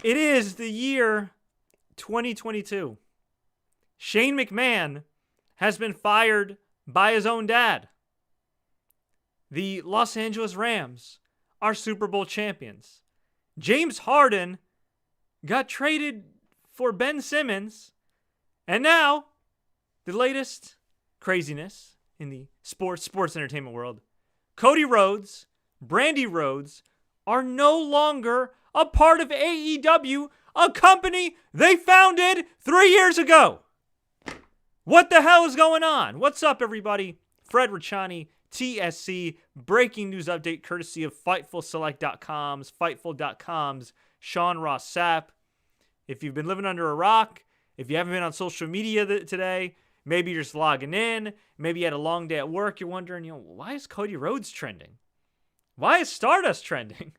It is the year 2022. Shane McMahon has been fired by his own dad. The Los Angeles Rams are Super Bowl champions. James Harden got traded for Ben Simmons. And now, the latest craziness in the sports entertainment world. Cody Rhodes, Brandi Rhodes are no longer a part of AEW, a company they founded 3 years ago. What the hell is going on? What's up, everybody? Fred Richani, TSC, breaking news update courtesy of Fightfulselect.com's Sean Ross Sapp. If you've been living under a rock, if you haven't been on social media today, maybe you're just logging in, maybe you had a long day at work, you're wondering, why is Cody Rhodes trending? Why is Stardust trending?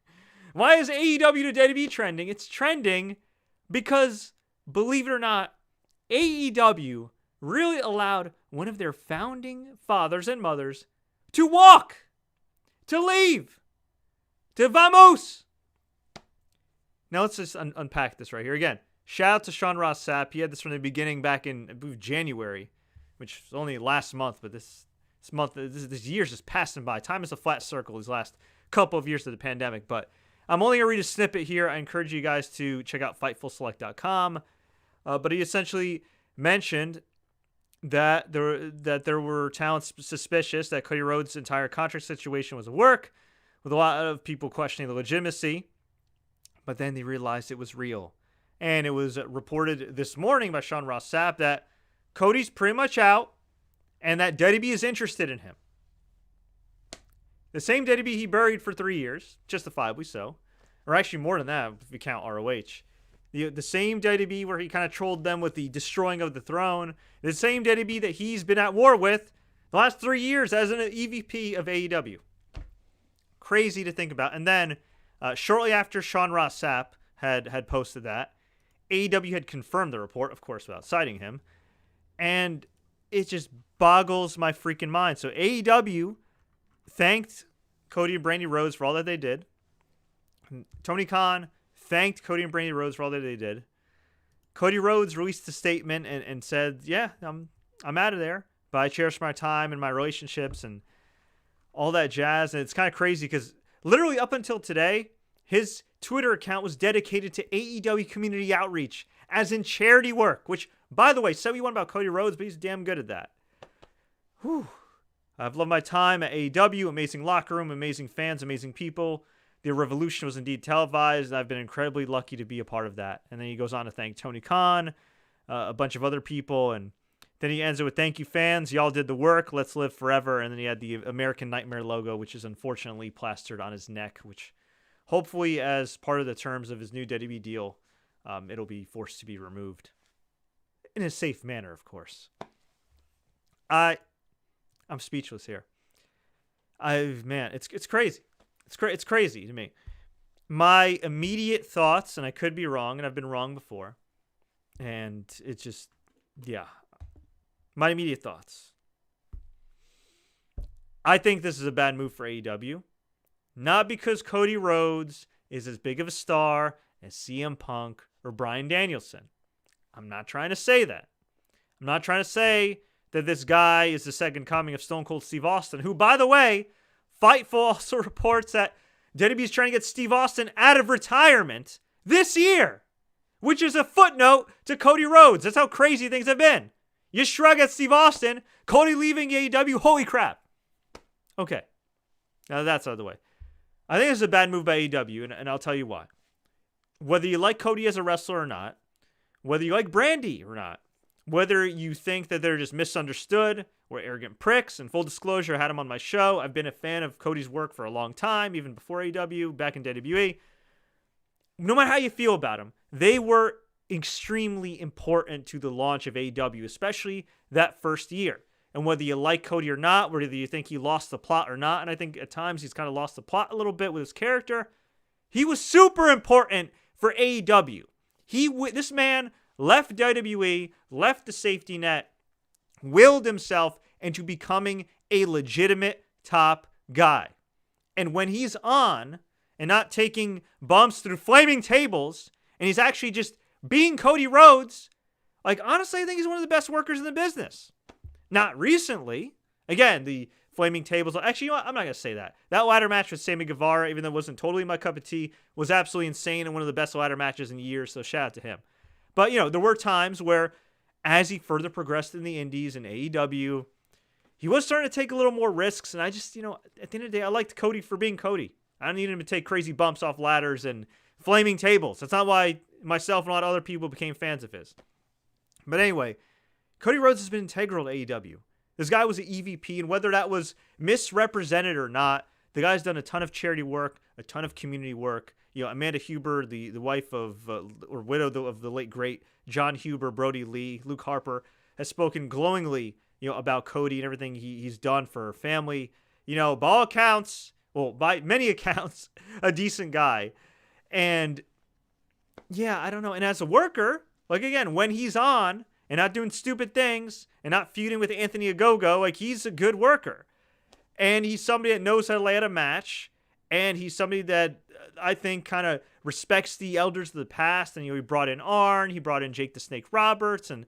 Why is AEW to WWE trending? It's trending because, believe it or not, AEW really allowed one of their founding fathers and mothers to walk, to leave, to vamos. Now let's just unpack this right here. Again, shout out to Sean Ross Sapp. He had this from the beginning back in, I believe, January, which was only last month, but this year's just passing by. Time is a flat circle these last couple of years of the pandemic, but I'm only going to read a snippet here. I encourage you guys to check out Fightfulselect.com. But he essentially mentioned that there were talents suspicious that Cody Rhodes' entire contract situation was a work, with a lot of people questioning the legitimacy. But then they realized it was real. And it was reported this morning by Sean Ross Sapp that Cody's pretty much out and that WWE is interested in him. The same WWE he buried for 3 years, justifiably so. Or actually more than that if you count ROH. The same WWE where he kind of trolled them with the destroying of the throne. The same WWE that he's been at war with the last 3 years as an EVP of AEW. Crazy to think about. And then shortly after Sean Ross Sapp had posted that, AEW had confirmed the report, of course, without citing him. And it just boggles my freaking mind. So AEW thanked Cody and Brandi Rhodes for all that they did. Tony Khan thanked Cody and Brandi Rhodes for all that they did. Cody Rhodes released a statement and said, yeah, I'm out of there, but I cherish my time and my relationships and all that jazz. And it's kind of crazy because literally up until today, his Twitter account was dedicated to AEW community outreach, as in charity work, which, by the way, say what you want about Cody Rhodes, but he's damn good at that. Whew. I've loved my time at AEW, amazing locker room, amazing fans, amazing people. The revolution was indeed televised, and I've been incredibly lucky to be a part of that. And then he goes on to thank Tony Khan, a bunch of other people, and then he ends it with, thank you, fans. Y'all did the work. Let's live forever. And then he had the American Nightmare logo, which is unfortunately plastered on his neck, which hopefully, as part of the terms of his new WWE deal, it'll be forced to be removed. In a safe manner, of course. I'm speechless here. It's crazy. It's crazy to me. My immediate thoughts, and I could be wrong, and I've been wrong before, and it's just, yeah. My immediate thoughts. I think this is a bad move for AEW. Not because Cody Rhodes is as big of a star as CM Punk or Bryan Danielson. I'm not trying to say that. I'm not trying to say that this guy is the second coming of Stone Cold Steve Austin, who, by the way, Fightful also reports that WWE is trying to get Steve Austin out of retirement this year, which is a footnote to Cody Rhodes. That's how crazy things have been. You shrug at Steve Austin, Cody leaving AEW, holy crap. Okay, now that's out of the way. I think it's a bad move by AEW, and I'll tell you why. Whether you like Cody as a wrestler or not, whether you like Brandi or not, whether you think that they're just misunderstood or arrogant pricks, and full disclosure, I had him on my show. I've been a fan of Cody's work for a long time, even before AEW, back in WWE. No matter how you feel about him, they were extremely important to the launch of AEW, especially that first year. And whether you like Cody or not, whether you think he lost the plot or not, and I think at times he's kind of lost the plot a little bit with his character, he was super important for AEW. This man left WWE, left the safety net, willed himself into becoming a legitimate top guy. And when he's on and not taking bumps through flaming tables and he's actually just being Cody Rhodes, like, honestly, I think he's one of the best workers in the business. Not recently. Again, the flaming tables. Actually, you know what? I'm not going to say that. That ladder match with Sammy Guevara, even though it wasn't totally my cup of tea, was absolutely insane and one of the best ladder matches in years, so shout out to him. But, there were times where, as he further progressed in the indies and AEW, he was starting to take a little more risks, and I just, at the end of the day, I liked Cody for being Cody. I don't need him to take crazy bumps off ladders and flaming tables. That's not why myself and a lot of other people became fans of his. But anyway, Cody Rhodes has been integral to AEW. This guy was an EVP, and whether that was misrepresented or not, the guy's done a ton of charity work, a ton of community work. Amanda Huber, the wife of, or widow of the late great John Huber, Brody Lee, Luke Harper, has spoken glowingly, about Cody and everything he's done for her family. By all accounts, well, by many accounts, a decent guy. And yeah, I don't know. And as a worker, like, again, when he's on and not doing stupid things and not feuding with Anthony Ogogo, like, he's a good worker. And he's somebody that knows how to lay out a match. And he's somebody that I think kind of respects the elders of the past. And, he brought in Arn, he brought in Jake the Snake Roberts and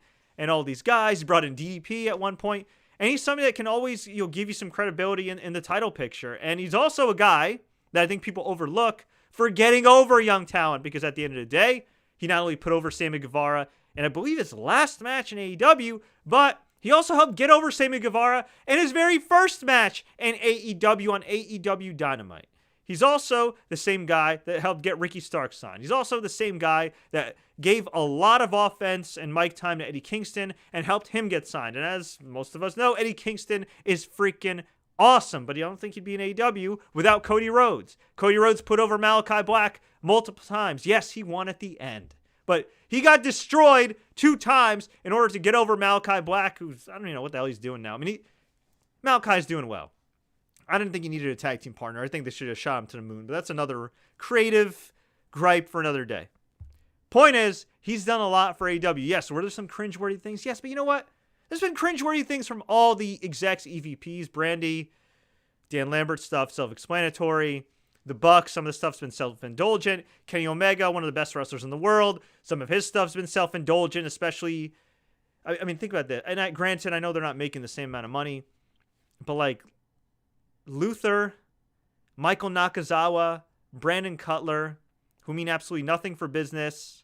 all these guys. He brought in DDP at one point. And he's somebody that can always, give you some credibility in the title picture. And he's also a guy that I think people overlook for getting over young talent, because at the end of the day, he not only put over Sammy Guevara, and I believe his last match in AEW, but he also helped get over Sammy Guevara in his very first match in AEW on AEW Dynamite. He's also the same guy that helped get Ricky Starks signed. He's also the same guy that gave a lot of offense and mic time to Eddie Kingston and helped him get signed. And as most of us know, Eddie Kingston is freaking awesome, but I don't think he'd be in AEW without Cody Rhodes. Cody Rhodes put over Malachi Black multiple times. Yes, he won at the end, but he got destroyed 2 times in order to get over Malachi Black, who's, I don't even know what the hell he's doing now. I mean, Malachi's doing well. I didn't think he needed a tag team partner. I think they should have shot him to the moon, but that's another creative gripe for another day. Point is, he's done a lot for AEW. Yes, were there some cringeworthy things? Yes, but you know what? There's been cringeworthy things from all the execs, EVPs, Brandi, Dan Lambert stuff, self-explanatory. The Bucks, some of the stuff's been self-indulgent. Kenny Omega, one of the best wrestlers in the world. Some of his stuff's been self-indulgent, especially, I mean, think about that. And granted, I know they're not making the same amount of money, but like Luther, Michael Nakazawa, Brandon Cutler, who mean absolutely nothing for business.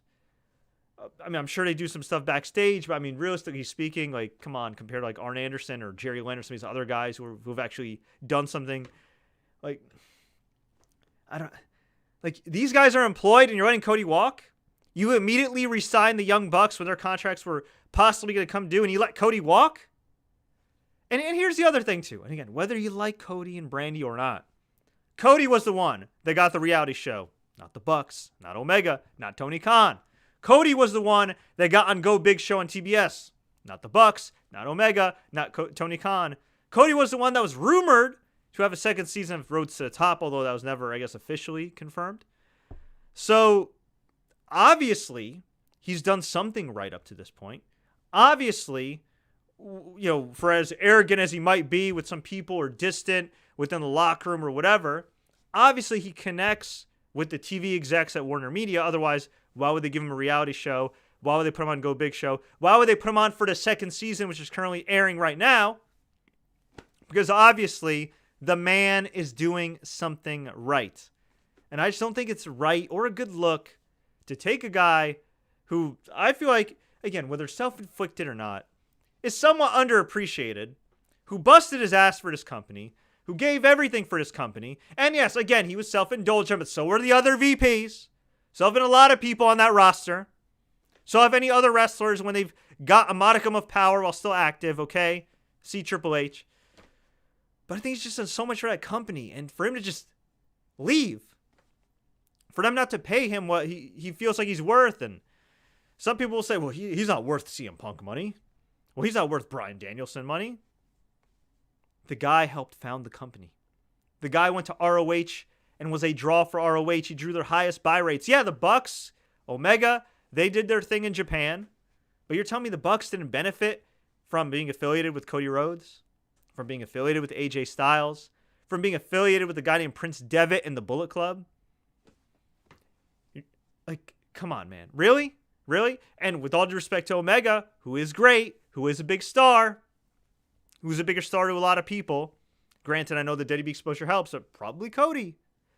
I mean, I'm sure they do some stuff backstage, but I mean, realistically speaking, like, come on, compared to like Arn Anderson or Jerry Lynn or some of these other guys who've actually done something, like, I don't, like, these guys are employed and you're letting Cody walk. You immediately re-sign the Young Bucks when their contracts were possibly going to come due, and you let Cody walk. And here's the other thing too. And again, whether you like Cody and Brandi or not, Cody was the one that got the reality show, not the Bucks, not Omega, not Tony Khan. Cody was the one that got on Go Big Show on TBS. Not the Bucks, not Omega, not Tony Khan. Cody was the one that was rumored to have a second season of Roads to the Top, although that was never, I guess, officially confirmed. So, obviously, he's done something right up to this point. Obviously, for as arrogant as he might be with some people or distant within the locker room or whatever, obviously he connects with the TV execs at Warner Media. Otherwise, why would they give him a reality show? Why would they put him on Go Big Show? Why would they put him on for the second season, which is currently airing right now? Because obviously, the man is doing something right. And I just don't think it's right or a good look to take a guy who I feel like, again, whether self-inflicted or not, is somewhat underappreciated, who busted his ass for this company, who gave everything for this company. And yes, again, he was self-indulgent, but so were the other VPs. So have been a lot of people on that roster. So have any other wrestlers when they've got a modicum of power while still active, okay? See Triple H. But I think he's just done so much for that company. And for him to just leave, for them not to pay him what he feels like he's worth. And some people will say, well, he's not worth CM Punk money. Well, he's not worth Bryan Danielson money. The guy helped found the company. The guy went to ROH and was a draw for ROH. He drew their highest buy rates. Yeah, the Bucks, Omega, they did their thing in Japan. But you're telling me the Bucks didn't benefit from being affiliated with Cody Rhodes? From being affiliated with AJ Styles? From being affiliated with a guy named Prince Devitt in the Bullet Club? Like, Come on, man. Really? Really? And with all due respect to Omega, who is great, who is a big star, who's a bigger star to a lot of people. Granted, I know the WWE exposure helps, but probably Cody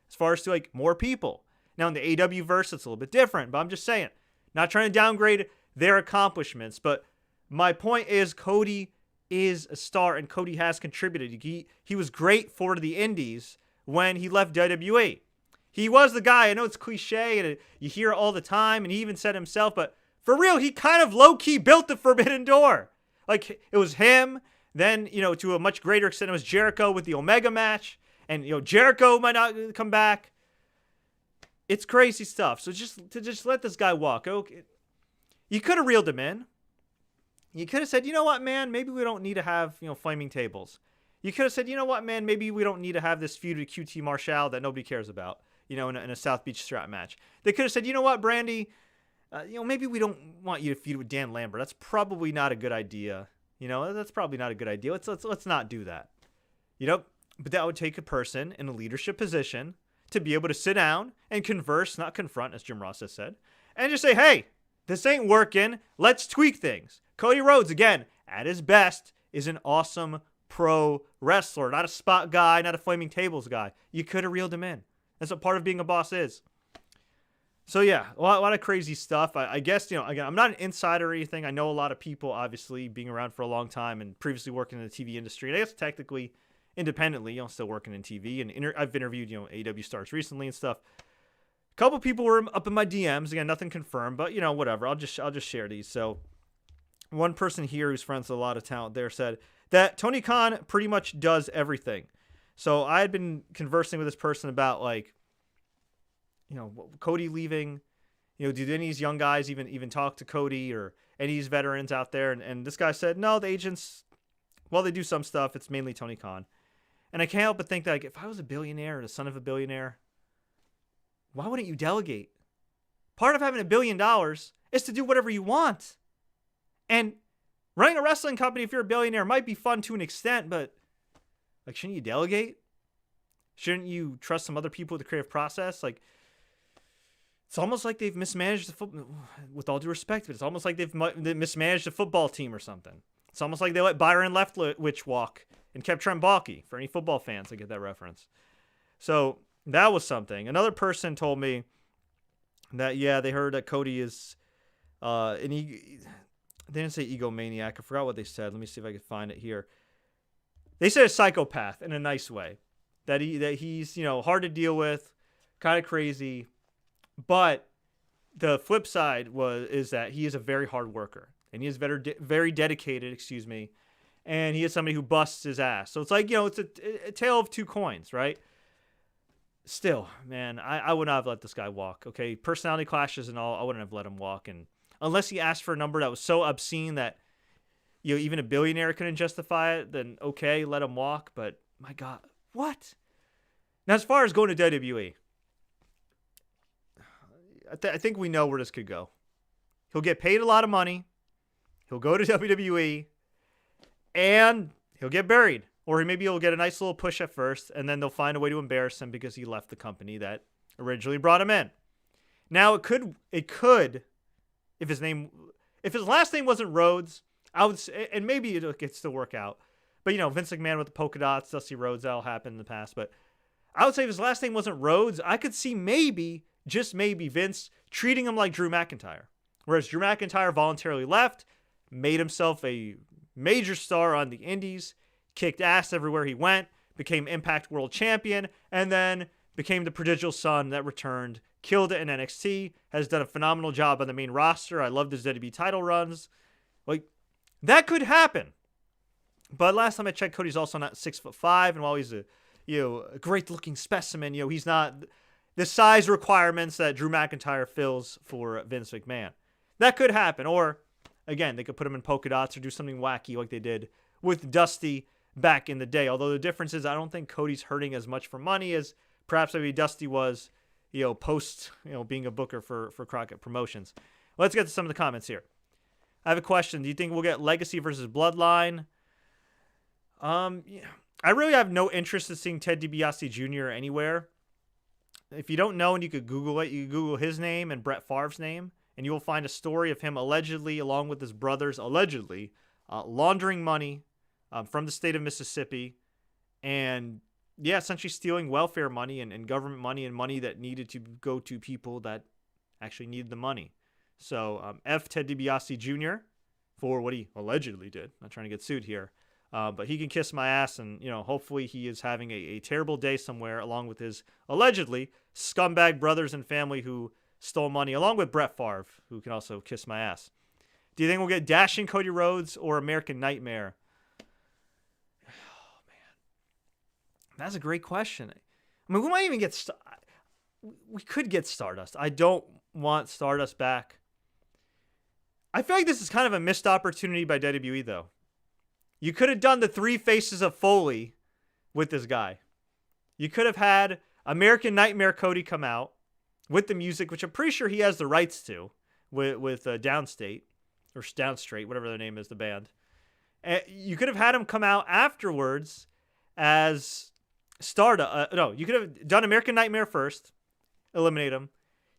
as far as to like more people. Now in the AEW verse, it's a little bit different, but I'm just saying, not trying to downgrade their accomplishments, but my point is Cody is a star and Cody has contributed. He was great for the indies when he left WWE. He was the guy. I know it's cliche and you hear it all the time, and he even said himself, but for real, he kind of low-key built the Forbidden Door. Like, it was him. Then, to a much greater extent, it was Jericho with the Omega match. And, Jericho might not come back. It's crazy stuff. So just let this guy walk. Okay. You could have reeled him in. You could have said, you know what, man, maybe we don't need to have, flaming tables. You could have said, you know what, man, maybe we don't need to have this feud with QT Marshall that nobody cares about, in a South Beach strap match. They could have said, you know what, Brandi, maybe we don't want you to feud with Dan Lambert. That's probably not a good idea. That's probably not a good idea. Let's not do that. But that would take a person in a leadership position to be able to sit down and converse, not confront, as Jim Ross has said, and just say, hey, this ain't working. Let's tweak things. Cody Rhodes, again, at his best, is an awesome pro wrestler, not a spot guy, not a flaming tables guy. You could have reeled him in. That's what part of being a boss is. So yeah, a lot of crazy stuff. I guess, again, I'm not an insider or anything. I know a lot of people, obviously, being around for a long time and previously working in the TV industry. And I guess technically, independently, still working in TV. And I've interviewed, AEW stars recently and stuff. A couple people were up in my DMs. Again, nothing confirmed, but, whatever. I'll just share these. So one person here who's friends with a lot of talent there said that Tony Khan pretty much does everything. So I had been conversing with this person about, like, Cody leaving, do any of these young guys even talk to Cody or any of these veterans out there? And this guy said, no, the agents, well, they do some stuff. It's mainly Tony Khan. And I can't help but think that, like, if I was a billionaire or the son of a billionaire, why wouldn't you delegate? Part of having $1 billion is to do whatever you want. And running a wrestling company, if you're a billionaire, might be fun to an extent, but, like, shouldn't you delegate? Shouldn't you trust some other people with the creative process? Like, it's almost like they've mismanaged the football, with all due respect, but it's almost like they've mismanaged the football team or something. It's almost like they let Byron Leftwich walk and kept Trent Baalke, for any football fans that get that reference. So that was something. Another person told me that, yeah, they heard that Cody is they didn't say egomaniac. I forgot what they said. Let me see if I can find it here. They said a psychopath in a nice way. That he's, hard to deal with, kind of crazy. But the flip side is that he is a very hard worker, and he is very dedicated, and he is somebody who busts his ass. So it's like, it's a tale of two coins, right? Still, man, I would not have let this guy walk, okay? Personality clashes and all, I wouldn't have let him walk. And unless he asked for a number that was so obscene that, even a billionaire couldn't justify it, then okay, let him walk. But my God, what? Now, as far as going to WWE, I think we know where this could go. He'll get paid a lot of money. He'll go to WWE. And he'll get buried. Or maybe he'll get a nice little push at first. And then they'll find a way to embarrass him because he left the company that originally brought him in. Now, it could, if his last name wasn't Rhodes, I would say, and maybe it could still work out. But, Vince McMahon with the polka dots, Dusty Rhodes, that'll happen in the past. But I would say if his last name wasn't Rhodes, I could see maybe, just maybe, Vince treating him like Drew McIntyre. Whereas Drew McIntyre voluntarily left, made himself a major star on the indies, kicked ass everywhere he went, became Impact World Champion, and then became the prodigal son that returned, killed it in NXT, has done a phenomenal job on the main roster. I loved his WWE title runs. Like, that could happen. But last time I checked, Cody's also not 6'5", and while he's a great-looking specimen, he's not the size requirements that Drew McIntyre fills for Vince McMahon. That could happen. Or, again, they could put him in polka dots or do something wacky like they did with Dusty back in the day. Although the difference is I don't think Cody's hurting as much for money as perhaps maybe Dusty was, post, being a booker for Crockett Promotions. Let's get to some of the comments here. I have a question. Do you think we'll get Legacy versus Bloodline? Yeah. I really have no interest in seeing Ted DiBiase Jr. anywhere. if you don't know and you could Google it, you can Google his name and Brett Favre's name, and you will find a story of him allegedly, along with his brothers, allegedly laundering money from the state of Mississippi, and yeah, essentially stealing welfare money and government money and money that needed to go to people that actually needed the money. So F. Ted DiBiase Jr. for what he allegedly did. Not trying to get sued here. But he can kiss my ass, and hopefully he is having a terrible day somewhere, along with his allegedly scumbag brothers and family who stole money, along with Brett Favre, who can also kiss my ass. Do you think we'll get Dashing Cody Rhodes or American Nightmare? Oh man, that's a great question. I mean, we might even get we could get Stardust. I don't want Stardust back. I feel like this is kind of a missed opportunity by WWE, though. You could have done the 3 faces of Foley with this guy. You could have had American Nightmare Cody come out with the music, which I'm pretty sure he has the rights to, with Downstate, or Downstraight, whatever their name is, the band. You could have had him come out afterwards as Stardust. No, you could have done American Nightmare first, eliminate him.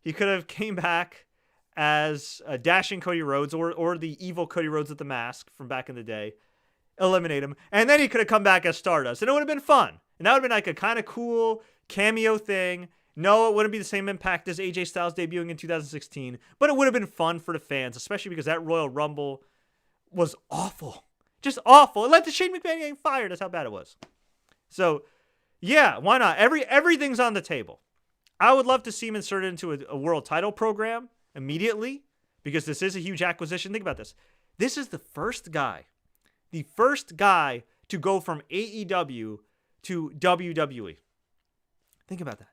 He could have came back as Dashing Cody Rhodes, or the evil Cody Rhodes with the mask from back in the day. Eliminate him, and then he could have come back as Stardust, and it would have been fun, and that would have been like a kind of cool cameo thing. No, it wouldn't be the same impact as AJ Styles debuting in 2016, but it would have been fun for the fans, especially because that Royal Rumble was awful, just awful. It led to Shane McMahon getting fired. That's how bad it was. So, yeah, why not? Everything's on the table. I would love to see him inserted into a world title program immediately, because this is a huge acquisition. Think about this. This is the first guy to go from AEW to WWE. Think about that.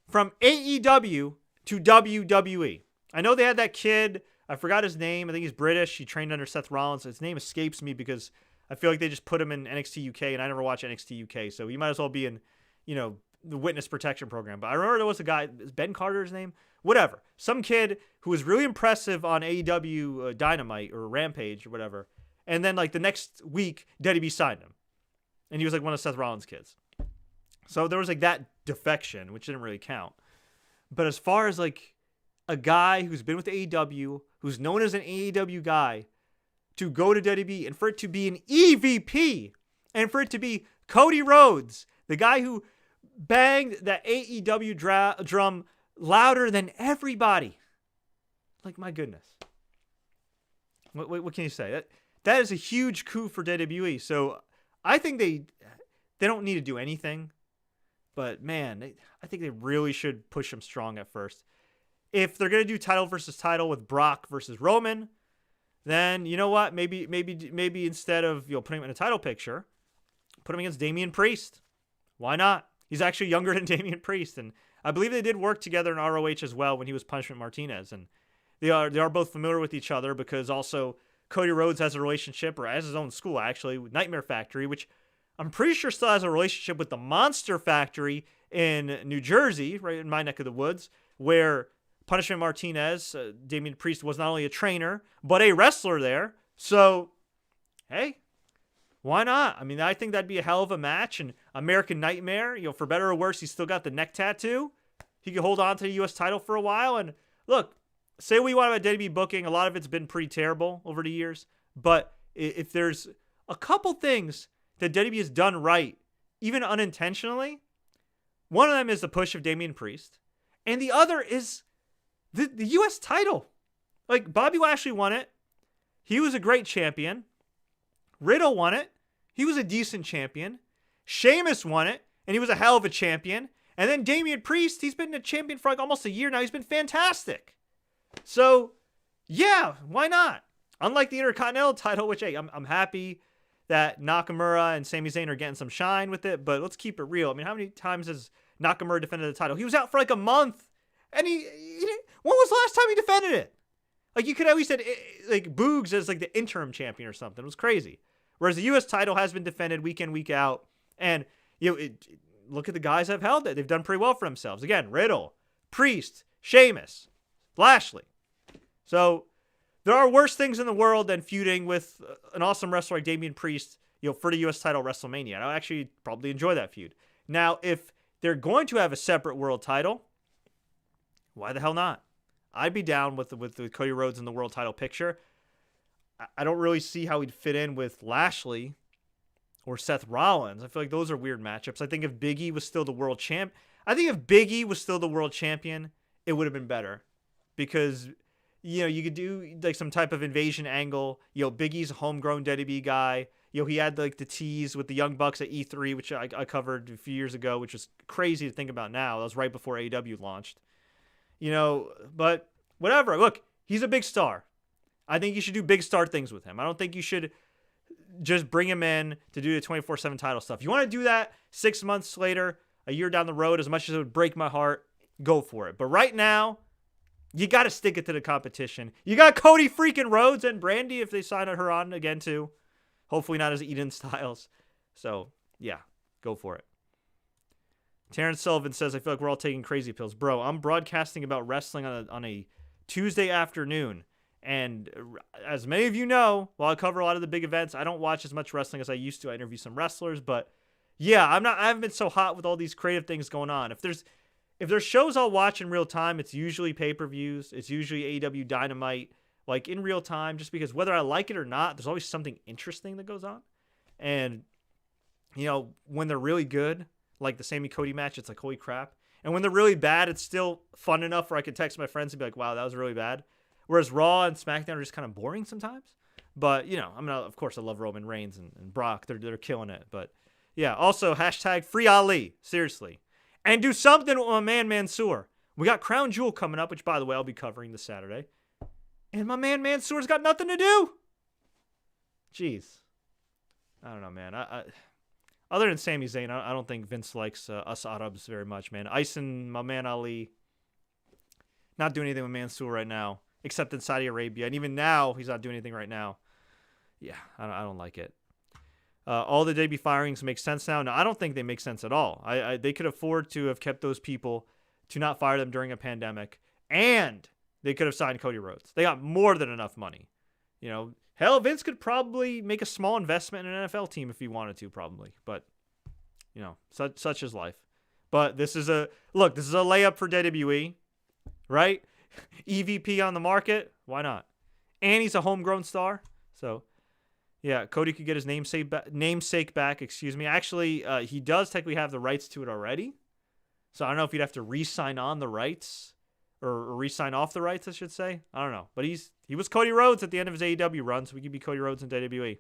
From AEW to WWE. I know they had that kid. I forgot his name. I think he's British. He trained under Seth Rollins. His name escapes me because I feel like they just put him in NXT UK, and I never watch NXT UK. So he might as well be in, the witness protection program. But I remember there was a guy, is Ben Carter his name? Whatever. Some kid who was really impressive on AEW Dynamite or Rampage or whatever. And then, the next week, WWE signed him. And he was, one of Seth Rollins' kids. So there was, that defection, which didn't really count. But as far as, a guy who's been with AEW, who's known as an AEW guy, to go to WWE, and for it to be an EVP, and for it to be Cody Rhodes, the guy who banged that AEW drum louder than everybody. My goodness. What can you say? That is a huge coup for WWE. So I think they don't need to do anything. But, man, I think they really should push him strong at first. If they're going to do title versus title with Brock versus Roman, then you know what? Maybe instead of putting him in a title picture, put him against Damian Priest. Why not? He's actually younger than Damian Priest. And I believe they did work together in ROH as well when he was Punishment Martinez. And they are both familiar with each other because also Cody Rhodes has a relationship, or has his own school actually, with Nightmare Factory, which I'm pretty sure still has a relationship with the Monster Factory in New Jersey, right in my neck of the woods, where Punishment Martinez, Damian Priest, was not only a trainer, but a wrestler there. So, hey, why not? I mean, I think that'd be a hell of a match. And American Nightmare, for better or worse, he's still got the neck tattoo. He could hold on to the U.S. title for a while. And look, say what you want about WWE booking. A lot of it's been pretty terrible over the years. But if there's a couple things that WWE has done right, even unintentionally, one of them is the push of Damian Priest. And the other is the U.S. title. Bobby Lashley won it. He was a great champion. Riddle won it. He was a decent champion. Sheamus won it, and he was a hell of a champion. And then Damian Priest, he's been a champion for almost a year now. He's been fantastic. So, yeah, why not? Unlike the Intercontinental title, which, hey, I'm happy that Nakamura and Sami Zayn are getting some shine with it, but let's keep it real. I mean, how many times has Nakamura defended the title? He was out for a month, and he when was the last time he defended it? You could at least said Boogs as the interim champion or something. It was crazy. Whereas the U.S. title has been defended week in, week out, and look at the guys that have held it. They've done pretty well for themselves. Again, Riddle, Priest, Sheamus, Lashley. So there are worse things in the world than feuding with an awesome wrestler like Damian Priest, for the U.S. title WrestleMania. And I'll actually probably enjoy that feud. Now, if they're going to have a separate world title, why the hell not? I'd be down with Cody Rhodes in the world title picture. I don't really see how he'd fit in with Lashley or Seth Rollins. I feel like those are weird matchups. I think if Big E was still the world champ, it would have been better, because you could do like some type of invasion angle. Big E's a homegrown WWE guy. He had like the tease with the Young Bucks at E3, which I covered a few years ago, which is crazy to think about now. That was right before AEW launched. But whatever. Look, he's a big star. I think you should do big star things with him. I don't think you should just bring him in to do the 24/7 title stuff. You want to do that 6 months later, a year down the road, as much as it would break my heart, go for it. But right now, you got to stick it to the competition. You got Cody freaking Rhodes and Brandi if they sign her on again too. Hopefully not as Eden Styles. So, yeah, go for it. Terrence Sullivan says, I feel like we're all taking crazy pills. Bro, I'm broadcasting about wrestling on a Tuesday afternoon. And as many of you know, while I cover a lot of the big events, I don't watch as much wrestling as I used to. I interview some wrestlers, but yeah, I haven't been so hot with all these creative things going on. If there's shows I'll watch in real time, it's usually pay-per-views. It's usually AEW Dynamite, like in real time, just because whether I like it or not, there's always something interesting that goes on. And, when they're really good, like the Sammy Cody match, it's like, holy crap. And when they're really bad, it's still fun enough where I can text my friends and be like, wow, that was really bad. Whereas Raw and SmackDown are just kind of boring sometimes. But, of course, I love Roman Reigns and Brock. They're killing it. But, yeah, also, hashtag free Ali. Seriously. And do something with my man Mansoor. We got Crown Jewel coming up, which, by the way, I'll be covering this Saturday. And my man Mansoor's got nothing to do. Jeez. I don't know, man. I other than Sami Zayn, I don't think Vince likes us Arabs very much, man. Ison, my man Ali, not doing anything with Mansoor right now, except in Saudi Arabia. And even now, he's not doing anything right now. Yeah, I don't like it. All the debut firings make sense now. No, I don't think they make sense at all. They could afford to have kept those people, to not fire them during a pandemic, and they could have signed Cody Rhodes. They got more than enough money. Hell, Vince could probably make a small investment in an NFL team if he wanted to, probably. But, such is life. But this is a layup for WWE, right? EVP on the market, why not? And he's a homegrown star, so yeah, Cody could get his namesake back. Actually, he does technically have the rights to it already, so I don't know if he'd have to re-sign on the rights or re-sign off the rights, I should say. I don't know, but he was Cody Rhodes at the end of his AEW run, so we could be Cody Rhodes in WWE.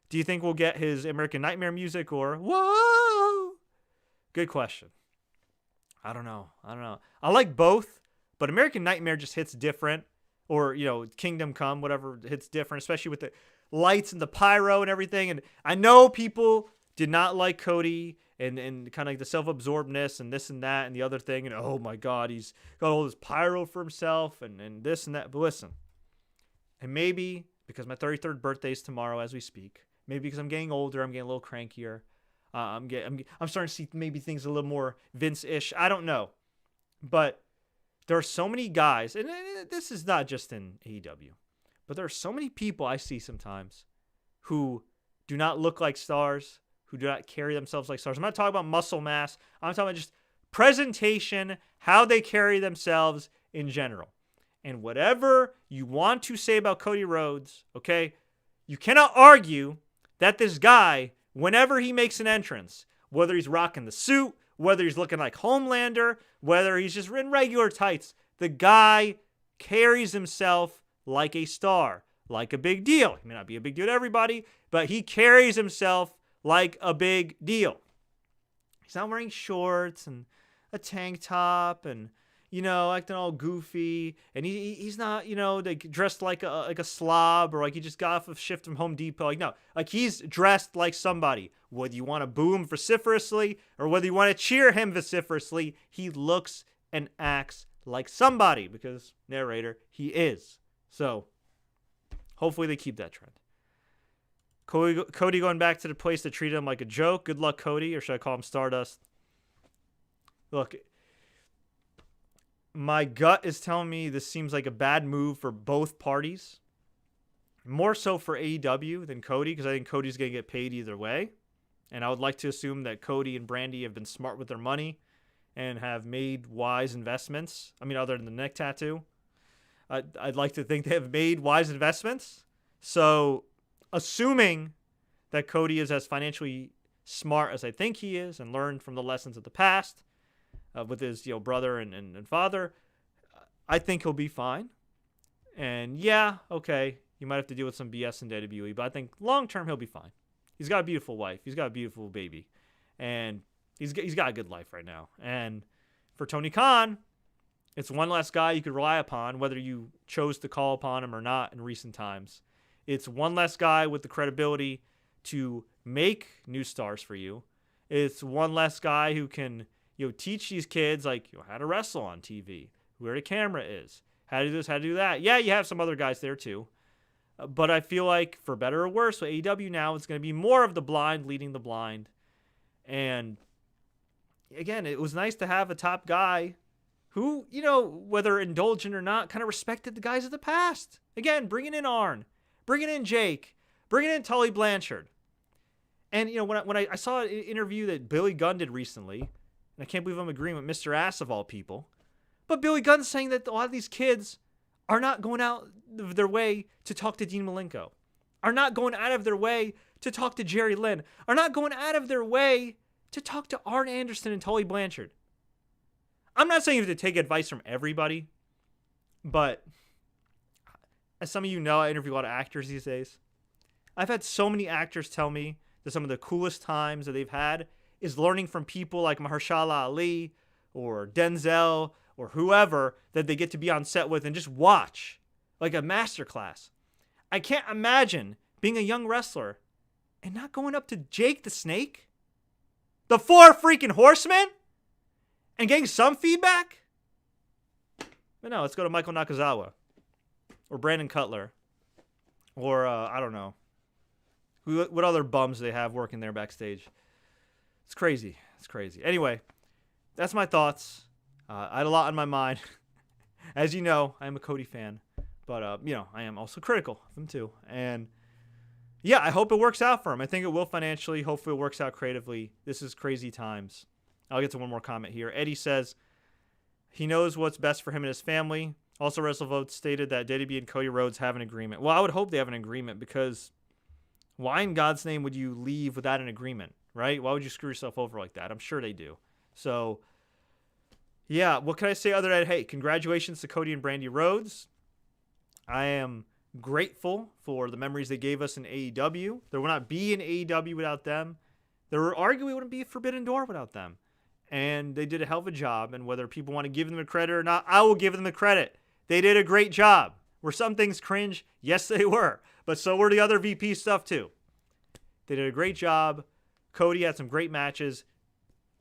Do you think we'll get his American Nightmare music or whoa? Good question. I don't know. I like both. But American Nightmare just hits different, or, Kingdom Come, whatever, hits different, especially with the lights and the pyro and everything. And I know people did not like Cody and kind of like the self-absorbedness and this and that and the other thing. And, oh, my God, he's got all this pyro for himself and this and that. But listen, and maybe because my 33rd birthday is tomorrow as we speak, maybe because I'm getting older, I'm getting a little crankier. I'm starting to see maybe things a little more Vince-ish. I don't know. But there are so many guys, and this is not just in AEW, but there are so many people I see sometimes who do not look like stars, who do not carry themselves like stars. I'm not talking about muscle mass. I'm talking about just presentation, how they carry themselves in general. And whatever you want to say about Cody Rhodes, okay, you cannot argue that this guy, whenever he makes an entrance, whether he's rocking the suit, whether he's looking like Homelander, whether he's just in regular tights, the guy carries himself like a star, like a big deal. He may not be a big deal to everybody, but he carries himself like a big deal. He's not wearing shorts and a tank top and, acting all goofy. And he's not, like dressed like a slob, or like he just got off a shift from Home Depot. Like, no, like he's dressed like somebody. Whether you want to boo him vociferously or whether you want to cheer him vociferously, he looks and acts like somebody because, narrator, he is. So, hopefully they keep that trend. Cody going back to the place that treated him like a joke. Good luck, Cody, or should I call him Stardust? Look, my gut is telling me this seems like a bad move for both parties. More so for AEW than Cody, because I think Cody's going to get paid either way. And I would like to assume that Cody and Brandi have been smart with their money and have made wise investments. I mean, other than the neck tattoo, I'd like to think they have made wise investments. So, assuming that Cody is as financially smart as I think he is and learned from the lessons of the past with his brother and father, I think he'll be fine. And yeah, okay, you might have to deal with some BS in WWE, but I think long term he'll be fine. He's got a beautiful wife. He's got a beautiful baby. And he's got a good life right now. And for Tony Khan, it's one less guy you could rely upon, whether you chose to call upon him or not in recent times. It's one less guy with the credibility to make new stars for you. It's one less guy who can teach these kids how to wrestle on TV, where the camera is, how to do this, how to do that. Yeah, you have some other guys there too. But I feel like, for better or worse, with AEW now, it's going to be more of the blind leading the blind. And again, it was nice to have a top guy who, whether indulgent or not, kind of respected the guys of the past. Again, bringing in Arn, bringing in Jake, bringing in Tully Blanchard. And, when I saw an interview that Billy Gunn did recently, and I can't believe I'm agreeing with Mr. Ass of all people, but Billy Gunn's saying that a lot of these kids are not going out of their way to talk to Dean Malenko, are not going out of their way to talk to Jerry Lynn, are not going out of their way to talk to Arn Anderson and Tully Blanchard. I'm not saying you have to take advice from everybody, but as some of you know, I interview a lot of actors these days. I've had so many actors tell me that some of the coolest times that they've had is learning from people like Mahershala Ali or Denzel or whoever that they get to be on set with and just watch like a masterclass. I can't imagine being a young wrestler and not going up to Jake the Snake, the Four Freaking Horsemen, and getting some feedback. But no, let's go to Michael Nakazawa or Brandon Cutler or I don't know. What other bums do they have working there backstage? It's crazy. It's crazy. Anyway, that's my thoughts. I had a lot on my mind. As you know, I am a Cody fan. But, I am also critical of him too. And, yeah, I hope it works out for him. I think it will financially. Hopefully it works out creatively. This is crazy times. I'll get to one more comment here. Eddie says he knows what's best for him and his family. Also, WrestleVote stated that WWE and Cody Rhodes have an agreement. Well, I would hope they have an agreement because why in God's name would you leave without an agreement, right? Why would you screw yourself over like that? I'm sure they do. So, yeah, what can I say other than, hey, congratulations to Cody and Brandi Rhodes. I am grateful for the memories they gave us in AEW. There would not be an AEW without them. There arguably wouldn't be a Forbidden Door without them. And they did a hell of a job. And whether people want to give them the credit or not, I will give them the credit. They did a great job. Were some things cringe? Yes, they were. But so were the other VP stuff too. They did a great job. Cody had some great matches.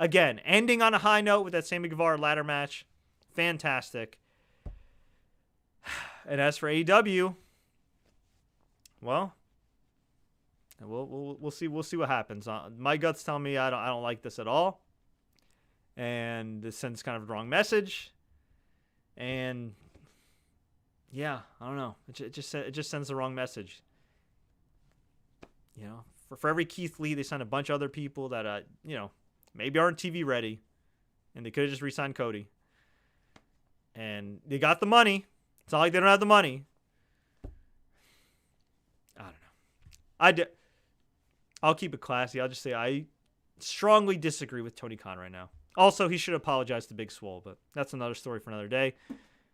Again, ending on a high note with that Sammy Guevara ladder match. Fantastic. And as for AEW, well, we'll see what happens. My guts tell me I don't like this at all, and this sends kind of a wrong message. And yeah, I don't know. It just sends the wrong message. For every Keith Lee, they sent a bunch of other people that maybe aren't TV ready, and they could have just re-signed Cody. And they got the money. It's not like they don't have the money. I don't know. I'll keep it classy. I'll just say I strongly disagree with Tony Khan right now. Also, he should apologize to Big Swole, but that's another story for another day.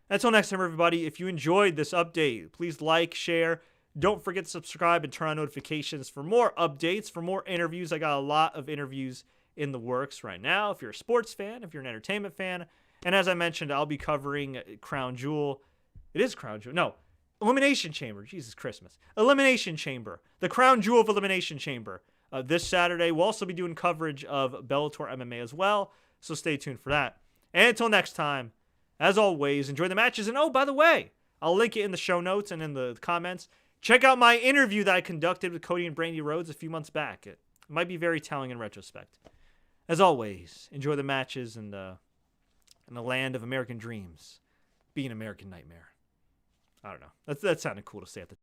Until next time, everybody, if you enjoyed this update, please like, share. Don't forget to subscribe and turn on notifications for more updates, for more interviews. I got a lot of interviews in the works right now. If you're a sports fan, if you're an entertainment fan. And as I mentioned, I'll be covering Crown Jewel. It is Crown Jewel. No, Elimination Chamber. Jesus Christmas. Elimination Chamber. The Crown Jewel of Elimination Chamber. This Saturday, we'll also be doing coverage of Bellator MMA as well. So stay tuned for that. And until next time, as always, enjoy the matches. And oh, by the way, I'll link it in the show notes and in the comments. Check out my interview that I conducted with Cody and Brandi Rhodes a few months back. It might be very telling in retrospect. As always, enjoy the matches and in the land of American dreams. Be an American nightmare. I don't know. That sounded cool to say at the